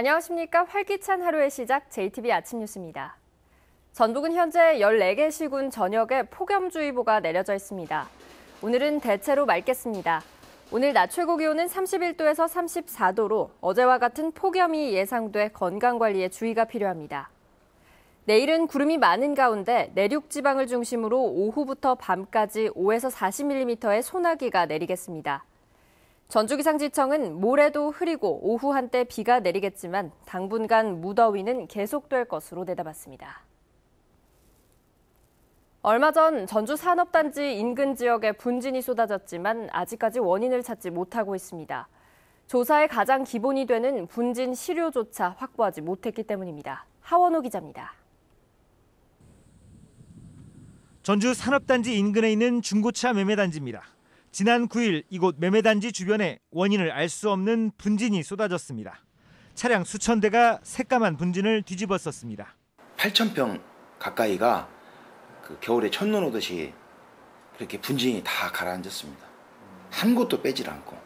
안녕하십니까. 활기찬 하루의 시작 JTB 아침 뉴스입니다. 전북은 현재 14개 시군 전역에 폭염주의보가 내려져 있습니다. 오늘은 대체로 맑겠습니다. 오늘 낮 최고 기온은 31도에서 34도로 어제와 같은 폭염이 예상돼 건강관리에 주의가 필요합니다. 내일은 구름이 많은 가운데 내륙 지방을 중심으로 오후부터 밤까지 5에서 40mm의 소나기가 내리겠습니다. 전주기상지청은 모레도 흐리고 오후 한때 비가 내리겠지만 당분간 무더위는 계속될 것으로 내다봤습니다. 얼마 전 전주 산업단지 인근 지역에 분진이 쏟아졌지만 아직까지 원인을 찾지 못하고 있습니다. 조사의 가장 기본이 되는 분진 시료조차 확보하지 못했기 때문입니다. 하원호 기자입니다. 전주 산업단지 인근에 있는 중고차 매매단지입니다. 지난 9일 이곳 매매단지 주변에 원인을 알 수 없는 분진이 쏟아졌습니다. 차량 수천 대가 새까만 분진을 뒤집었었습니다. 8,000평 가까이가 겨울에 첫눈 오듯이 그렇게 분진이 다 가라앉았습니다. 한 곳도 빼질 않고.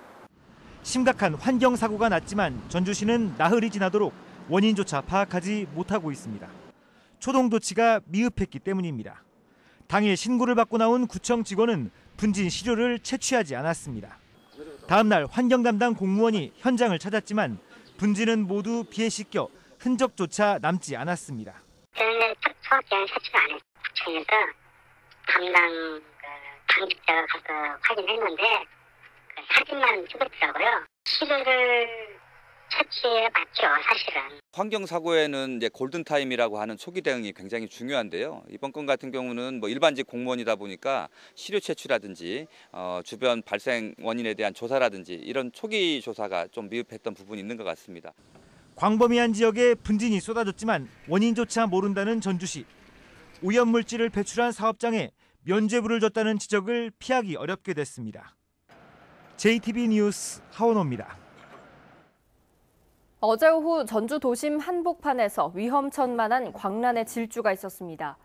심각한 환경사고가 났지만 전주시는 나흘이 지나도록 원인조차 파악하지 못하고 있습니다. 초동조치가 미흡했기 때문입니다. 당일 신고를 받고 나온 구청 직원은 분진 시료를 채취하지 않았습니다. 다음 날 환경 담당 공무원이 현장을 찾았지만 분진은 모두 비에 씻겨 흔적조차 남지 않았습니다. 저는 소각제는 채취를 안 했어요. 구청에서 담당 당직자가 가서 확인했는데 사진만 찍었더라고요. 시료를 채취해 봤죠, 사실은. 환경사고에는 이제 골든타임이라고 하는 초기 대응이 굉장히 중요한데요. 이번 건 같은 경우는 일반직 공무원이다 보니까 시료 채취라든지 주변 발생 원인에 대한 조사라든지 이런 초기 조사가 좀 미흡했던 부분이 있는 것 같습니다. 광범위한 지역에 분진이 쏟아졌지만 원인조차 모른다는 전주시. 오염물질을 배출한 사업장에 면죄부를 줬다는 지적을 피하기 어렵게 됐습니다. JTB 뉴스 하원호입니다. 어제 오후 전주 도심 한복판에서 위험천만한 광란의 질주가 있었습니다.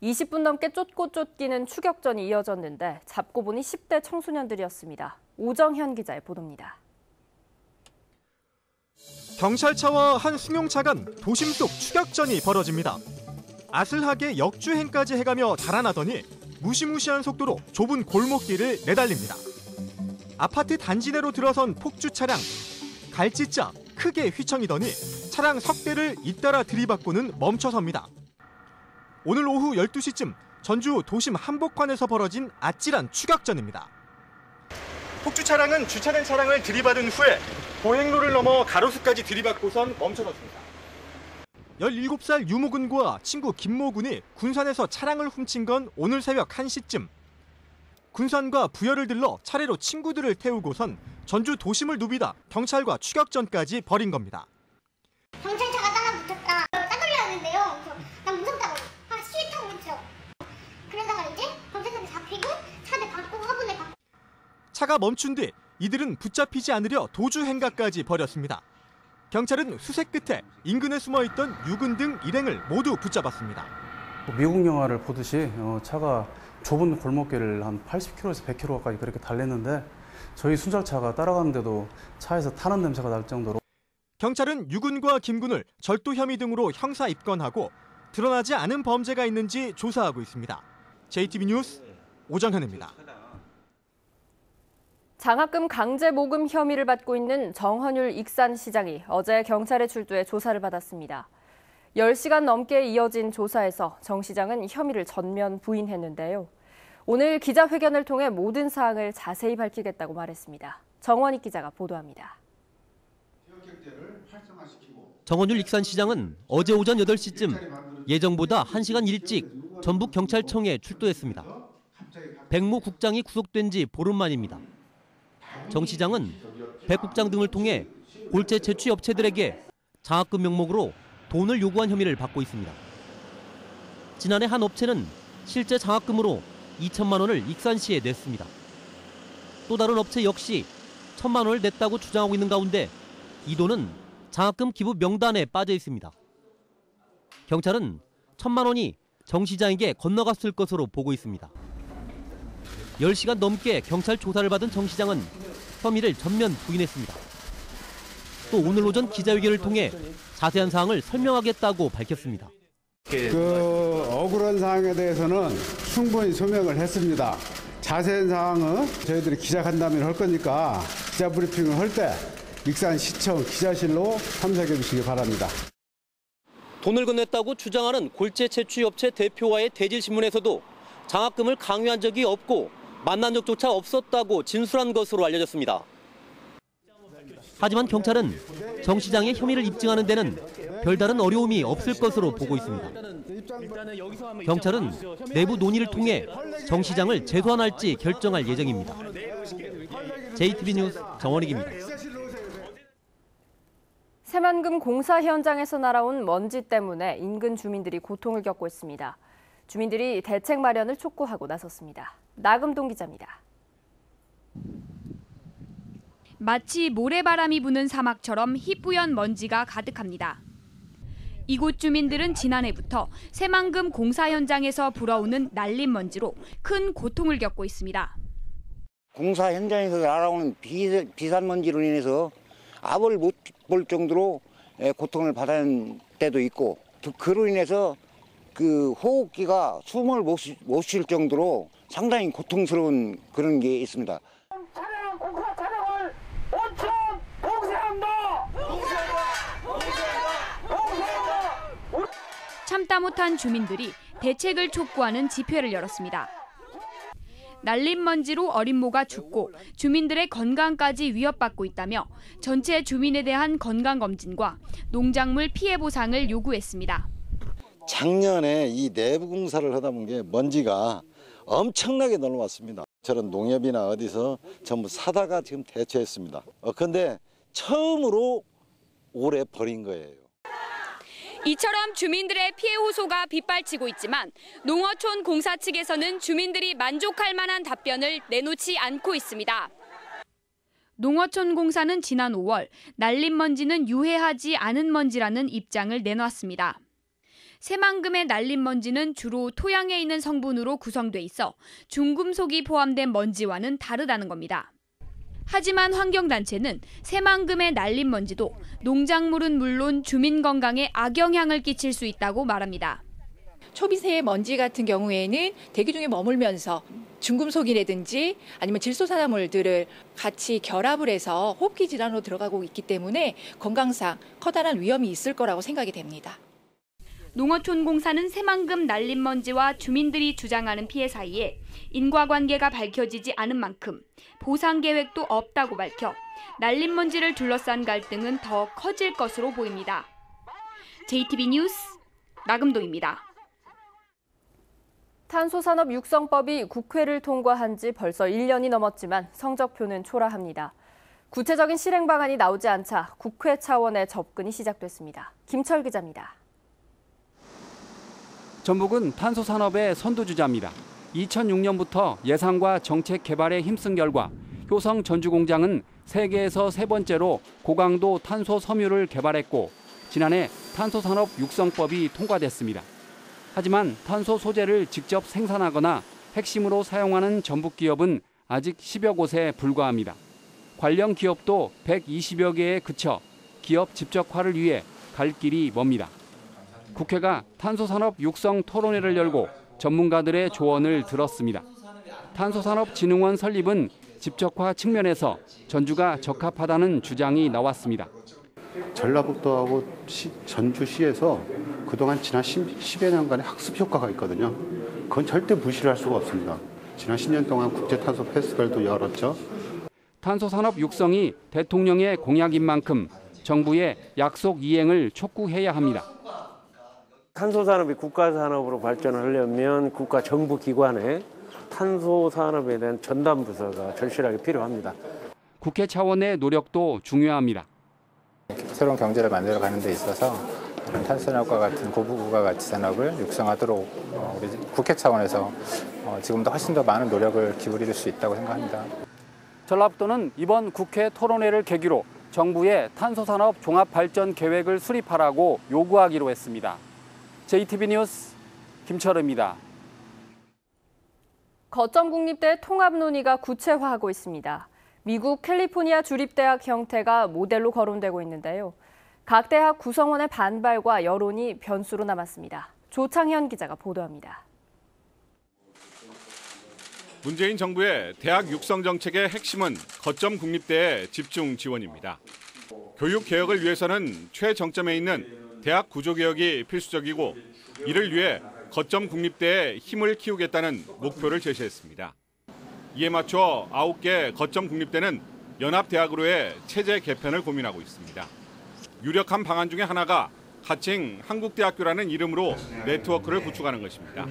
20분 넘게 쫓고 쫓기는 추격전이 이어졌는데 잡고 보니 10대 청소년들이었습니다. 오정현 기자의 보도입니다. 경찰차와 한 승용차 간 도심 속 추격전이 벌어집니다. 아슬하게 역주행까지 해가며 달아나더니 무시무시한 속도로 좁은 골목길을 내달립니다. 아파트 단지 내로 들어선 폭주 차량. 갈짓자 크게 휘청이더니 차량 석 대를 잇따라 들이받고는 멈춰섭니다. 오늘 오후 12시쯤 전주 도심 한복판에서 벌어진 아찔한 추격전입니다. 폭주 차량은 주차된 차량을 들이받은 후에 보행로를 넘어 가로수까지 들이받고선 멈춰섰습니다. 17살 유모군과 친구 김모군이 군산에서 차량을 훔친 건 오늘 새벽 1시쯤. 군산과 부여를 들러 차례로 친구들을 태우고선 전주 도심을 누비다 경찰과 추격전까지 벌인 겁니다. 경찰차가 따라붙었다. 따돌려야 하는데요. 난 무섭다고. 시위 타고 있죠. 그러다가 이제 경찰차에 잡히고 차를 받고 화분을 받고. 차가 멈춘 뒤 이들은 붙잡히지 않으려 도주 행각까지 벌였습니다. 경찰은 수색 끝에 인근에 숨어있던 유군 등 일행을 모두 붙잡았습니다. 미국 영화를 보듯이 차가 좁은 골목길을 한 80km에서 100km까지 그렇게 달렸는데 저희 순찰차가 따라가는데도 차에서 타는 냄새가 날 정도로. 경찰은 유군과 김군을 절도 혐의 등으로 형사 입건하고 드러나지 않은 범죄가 있는지 조사하고 있습니다. JTB 뉴스 오정현입니다. 장학금 강제 모금 혐의를 받고 있는 정헌율 익산시장이 어제 경찰에 출두해 조사를 받았습니다. 10시간 넘게 이어진 조사에서 정 시장은 혐의를 전면 부인했는데요. 오늘 기자회견을 통해 모든 사항을 자세히 밝히겠다고 말했습니다. 정원익 기자가 보도합니다. 정헌율 익산시장은 어제 오전 8시쯤 예정보다 1시간 일찍 전북경찰청에 출두했습니다. 백모 국장이 구속된 지 보름 만입니다. 정 시장은 백 국장 등을 통해 골재 채취 업체들에게 장학금 명목으로 돈을 요구한 혐의를 받고 있습니다. 지난해 한 업체는 실제 장학금으로 2천만 원을 익산시에 냈습니다. 또 다른 업체 역시 1,000만 원을 냈다고 주장하고 있는 가운데 이 돈은 장학금 기부 명단에 빠져 있습니다. 경찰은 1,000만 원이 정 시장에게 건너갔을 것으로 보고 있습니다. 10시간 넘게 경찰 조사를 받은 정 시장은 혐의를 전면 부인했습니다. 또 오늘 오전 기자회견을 통해 자세한 사항을 설명하겠다고 밝혔습니다. 억울한 사항에 대해서는 충분히 소명을 했습니다. 자세한 사항은 저희들이 기자간담회를 할 거니까 기자 브리핑을 할 때 익산시청 기자실로 참석해 주시기 바랍니다. 돈을 건넸다고 주장하는 골재 채취업체 대표와의 대질신문에서도 장학금을 강요한 적이 없고 만난 적조차 없었다고 진술한 것으로 알려졌습니다. 하지만 경찰은 정 시장의 혐의를 입증하는 데는 별다른 어려움이 없을 것으로 보고 있습니다. 경찰은 내부 논의를 통해 정 시장을 재소환할지 결정할 예정입니다. JTB 뉴스 정원익입니다. 새만금 공사 현장에서 날아온 먼지 때문에 인근 주민들이 고통을 겪고 있습니다. 주민들이 대책 마련을 촉구하고 나섰습니다. 나금동 기자입니다. 마치 모래바람이 부는 사막처럼 희뿌연 먼지가 가득합니다. 이곳 주민들은 지난해부터 새만금 공사 현장에서 불어오는 날림 먼지로 큰 고통을 겪고 있습니다. 공사 현장에서 날아오는 비산 먼지로 인해서 앞을 못 볼 정도로 고통을 받은 때도 있고, 그로 인해서 그 호흡기가 숨을 못 쉴 정도로 상당히 고통스러운 그런 게 있습니다. 공사 촬영을 5천 봉쇄한다! 참다 못한 주민들이 대책을 촉구하는 집회를 열었습니다. 날림 먼지로 어린 모가 죽고 주민들의 건강까지 위협받고 있다며 전체 주민에 대한 건강검진과 농작물 피해 보상을 요구했습니다. 작년에 이 내부 공사를 하다 보니 먼지가 엄청나게 넘어왔습니다. 저런 농협이나 어디서 전부 사다가 지금 대처했습니다. 그런데 처음으로 올해 버린 거예요. 이처럼 주민들의 피해 호소가 빗발치고 있지만 농어촌 공사 측에서는 주민들이 만족할 만한 답변을 내놓지 않고 있습니다. 농어촌 공사는 지난 5월 날림 먼지는 유해하지 않은 먼지라는 입장을 내놨습니다. 새만금의 날림 먼지는 주로 토양에 있는 성분으로 구성돼 있어 중금속이 포함된 먼지와는 다르다는 겁니다. 하지만 환경단체는 새만금의 날림 먼지도 농작물은 물론 주민 건강에 악영향을 끼칠 수 있다고 말합니다. 초미세 먼지 같은 경우에는 대기 중에 머물면서 중금속이라든지 아니면 질소산화물들을 같이 결합을 해서 호흡기 질환으로 들어가고 있기 때문에 건강상 커다란 위험이 있을 거라고 생각이 됩니다. 농어촌 공사는 새만금 날림 먼지와 주민들이 주장하는 피해 사이에 인과관계가 밝혀지지 않은 만큼 보상 계획도 없다고 밝혀 날림 먼지를 둘러싼 갈등은 더 커질 것으로 보입니다. JTB 뉴스 나금동입니다. 탄소산업 육성법이 국회를 통과한 지 벌써 1년이 넘었지만 성적표는 초라합니다. 구체적인 실행 방안이 나오지 않자 국회 차원의 접근이 시작됐습니다. 김철 기자입니다. 전북은 탄소산업의 선두주자입니다. 2006년부터 예산과 정책 개발에 힘쓴 결과 효성 전주공장은 세계에서 세 번째로 고강도 탄소 섬유를 개발했고 지난해 탄소산업 육성법이 통과됐습니다. 하지만 탄소 소재를 직접 생산하거나 핵심으로 사용하는 전북 기업은 아직 10여 곳에 불과합니다. 관련 기업도 120여 개에 그쳐 기업 집적화를 위해 갈 길이 멉니다. 국회가 탄소산업 육성 토론회를 열고 전문가들의 조언을 들었습니다. 탄소산업진흥원 설립은 집적화 측면에서 전주가 적합하다는 주장이 나왔습니다. 전라북도하고 전주시에서 그동안 지난 10여 년간의 학습 효과가 있거든요. 그건 절대 무시를 할 수가 없습니다. 지난 10년 동안 국제탄소 페스티벌도 열었죠. 탄소산업 육성이 대통령의 공약인 만큼 정부의 약속 이행을 촉구해야 합니다. 탄소산업이 국가산업으로 발전을 하려면 국가 정부 기관에 탄소산업에 대한 전담 부서가 절실하게 필요합니다. 국회 차원의 노력도 중요합니다. 새로운 경제를 만들어가는 데 있어서 탄소산업과 같은 고부가 가치 산업을 육성하도록 우리 국회 차원에서 지금도 훨씬 더 많은 노력을 기울일 수 있다고 생각합니다. 전라북도는 이번 국회 토론회를 계기로 정부의 탄소산업 종합발전계획을 수립하라고 요구하기로 했습니다. JTB 뉴스 김철우입니다. 거점 국립대 통합 논의가 구체화하고 있습니다. 미국 캘리포니아 주립대학 형태가 모델로 거론되고 있는데요. 각 대학 구성원의 반발과 여론이 변수로 남았습니다. 조창현 기자가 보도합니다. 문재인 정부의 대학 육성 정책의 핵심은 거점 국립대의 집중 지원입니다. 교육 개혁을 위해서는 최정점에 있는 대학 구조 개혁이 필수적이고 이를 위해 거점 국립대에 힘을 키우겠다는 목표를 제시했습니다. 이에 맞춰 9개 거점 국립대는 연합대학으로의 체제 개편을 고민하고 있습니다. 유력한 방안 중에 하나가 가칭 한국대학교라는 이름으로 네트워크를 구축하는 것입니다.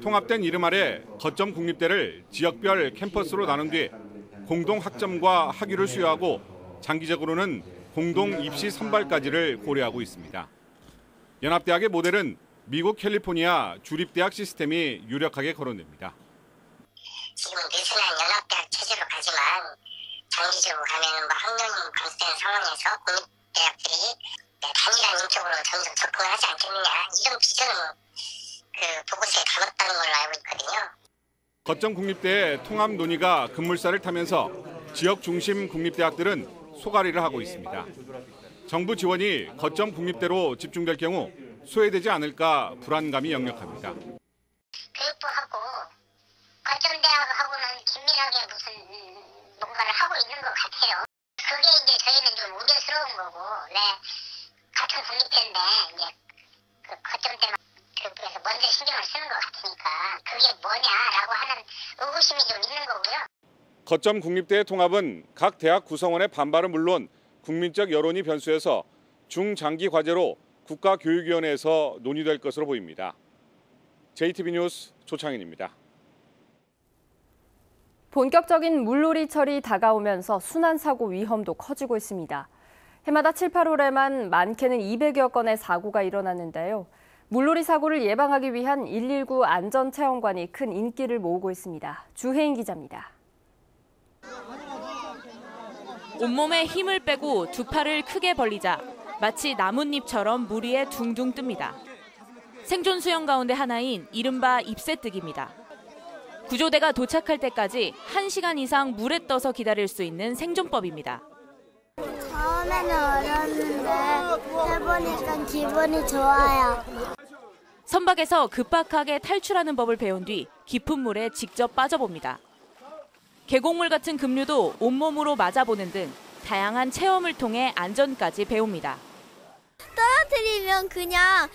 통합된 이름 아래 거점 국립대를 지역별 캠퍼스로 나눈 뒤 공동 학점과 학위를 수여하고 장기적으로는 공동 입시 선발까지를 고려하고 있습니다. 연합대학의 모델은 미국 캘리포니아 주립대학 시스템이 유력하게 거론됩니다. 지금 느슨한 연합대학 체제로 가지만 장기적으로 가면 학년이 감소된 상황에서 국립대학들이 단일한 인격으로 점점 접근을 하지 않겠느냐, 이런 비전을 보고서에 담았다는 걸로 알고 있거든요. 거점 국립대의 통합 논의가 급물살을 타면서 지역 중심 국립대학들은 소갈이를 하고 있습니다. 정부 지원이 거점 국립대로 집중될 경우 소외되지 않을까 불안감이 역력합니다. 교육부하고 거점대학하고는 긴밀하게 무슨 뭔가를 하고 있는 것 같아요. 그게 이제 저희는 좀 우려스러운 거고, 같은 국립대인데 이제 그 거점대만 교육부에서 먼저 신경을 쓰는 것 같으니까 그게 뭐냐라고 하는 의구심이 좀 있는 거고요. 거점 국립대의 통합은 각 대학 구성원의 반발은 물론 국민적 여론이 변수여서 중장기 과제로 국가교육위원회에서 논의될 것으로 보입니다. JTB 뉴스 조창인입니다. 본격적인 물놀이철이 다가오면서 순환사고 위험도 커지고 있습니다. 해마다 7, 8월에만 많게는 200여 건의 사고가 일어나는데요. 물놀이 사고를 예방하기 위한 119 안전체험관이 큰 인기를 모으고 있습니다. 주혜인 기자입니다. 온몸에 힘을 빼고 두 팔을 크게 벌리자 마치 나뭇잎처럼 물 위에 둥둥 뜹니다. 생존 수영 가운데 하나인 이른바 입새뜨기입니다. 구조대가 도착할 때까지 1시간 이상 물에 떠서 기다릴 수 있는 생존법입니다. 처음에는 어려웠는데 해보니까 기분이 좋아요. 선박에서 급박하게 탈출하는 법을 배운 뒤 깊은 물에 직접 빠져봅니다. 계곡물 같은 급류도 온몸으로 맞아보는 등 다양한 체험을 통해 안전까지 배웁니다. 떨어뜨리면 그냥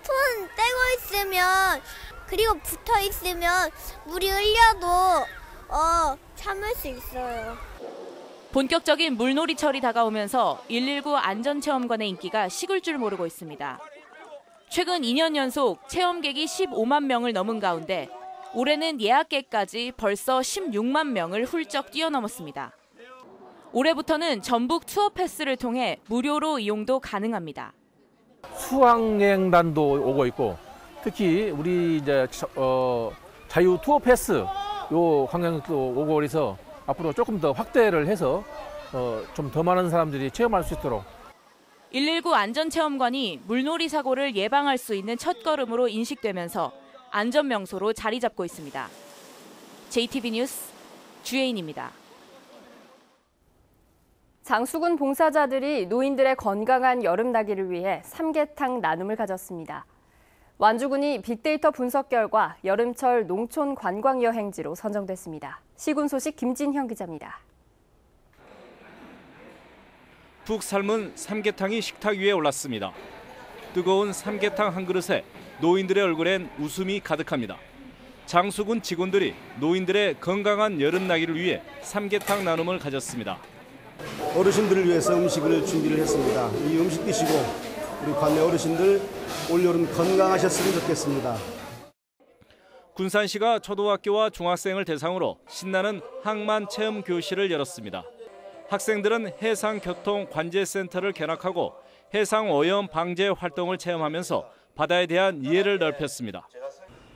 손 떼고 있으면, 그리고 붙어 있으면 물이 흘려도 참을 수 있어요. 본격적인 물놀이철이 다가오면서 119 안전체험관의 인기가 식을 줄 모르고 있습니다. 최근 2년 연속 체험객이 15만 명을 넘은 가운데 올해는 예약객까지 벌써 16만 명을 훌쩍 뛰어넘었습니다. 올해부터는 전북 투어 패스를 통해 무료로 이용도 가능합니다. 수학여행단도 오고 있고, 특히 우리 이제 자유 투어 패스 요 환경도 오고 그래서 앞으로 조금 더 확대를 해서 좀 더 많은 사람들이 체험할 수 있도록. 119 안전체험관이 물놀이 사고를 예방할 수 있는 첫걸음으로 인식되면서 안전명소로 자리 잡고 있습니다. JTB 뉴스 주혜인입니다. 장수군 봉사자들이 노인들의 건강한 여름나기를 위해 삼계탕 나눔을 가졌습니다. 완주군이 빅데이터 분석 결과 여름철 농촌 관광여행지로 선정됐습니다. 시군 소식 김진형 기자입니다. 푹 삶은 삼계탕이 식탁 위에 올랐습니다. 뜨거운 삼계탕 한 그릇에 노인들의 얼굴엔 웃음이 가득합니다. 장수군 직원들이 노인들의 건강한 여름나기를 위해 삼계탕 나눔을 가졌습니다. 어르신들을 위해서 음식을 준비를 했습니다. 이 음식 드시고 우리 관내 어르신들 올여름 건강하셨으면 좋겠습니다. 군산시가 초등학교와 중학생을 대상으로 신나는 항만 체험 교실을 열었습니다. 학생들은 해상교통관제센터를 견학하고 해상 오염 방제 활동을 체험하면서 바다에 대한 이해를 넓혔습니다.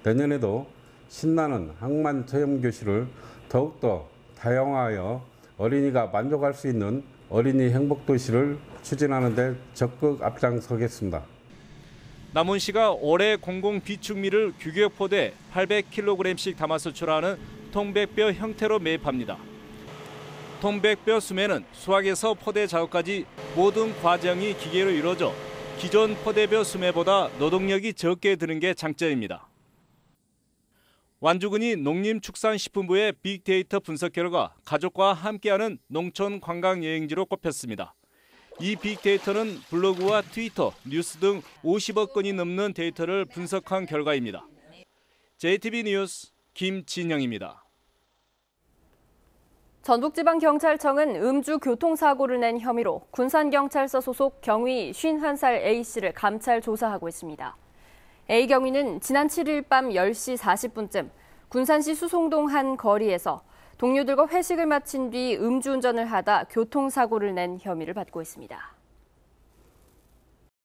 내년에도 신나는 항만 체험 교실을 더욱더 다양화하여 어린이가 만족할 수 있는 어린이 행복도시를 추진하는 데 적극 앞장서겠습니다. 남원시가 올해 공공 비축미를 규격포대 800kg씩 담아서 출하하는 통백뼈 형태로 매입합니다. 통백뼈 수매는 수확에서 포대 작업까지 모든 과정이 기계로 이루어져 기존 포대뼈 수매보다 노동력이 적게 드는 게 장점입니다. 완주군이 농림축산식품부의 빅데이터 분석 결과 가족과 함께하는 농촌 관광여행지로 꼽혔습니다. 이 빅데이터는 블로그와 트위터, 뉴스 등 50억 건이 넘는 데이터를 분석한 결과입니다. JTB 뉴스 김진영입니다. 전북지방경찰청은 음주 교통사고를 낸 혐의로 군산경찰서 소속 경위 51살 A씨를 감찰 조사하고 있습니다. A 경위는 지난 7일 밤 10시 40분쯤 군산시 수송동 한 거리에서 동료들과 회식을 마친 뒤 음주운전을 하다 교통사고를 낸 혐의를 받고 있습니다.